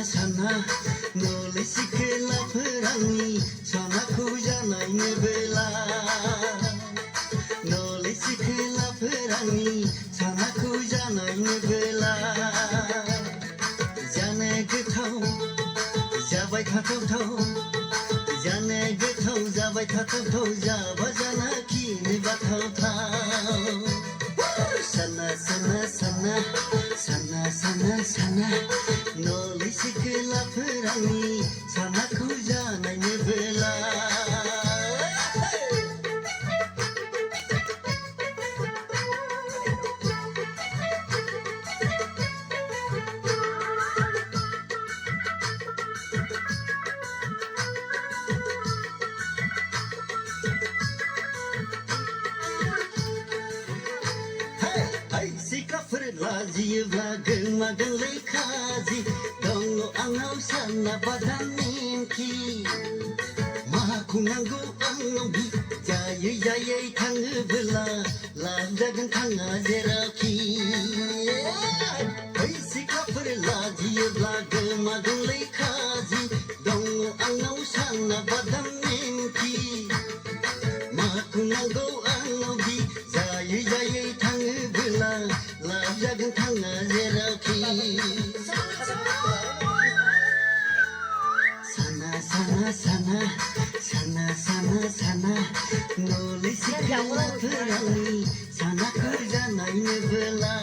साना नले सिखलाफोरांनि सनाखौ जानायनो बेला नले सिखलाफोरांनि सनाखौ जानायनो बेला जानो गोथाव जाबाय थाथावथाव जानो गोथाव जाबाय थाथावथाव जाबा जानाखिनो बाथावथाव साना नले सिखलाफोरांनि सनाखौ जानायनो बेला सिख्लाफोर लाजियोब्ला गोमागोनलै खाजि दङ आंनाव साना बादाम नेमखि माखौ नांगौ आंनाव बि जायै थाङोबोला लाब जागोन थाङा जेरावखि सिख्लाफोर लाजियोब्ला गोमागोनलै खाजि दङ आंनाव साना बादाम नेमखि माखौ नांगौ आंनाव बि जायै थाङोबोला लाब जागोन थाङा जेरावखि साना नले सिखलाफोरांनि सनाखौ जानायनो बेला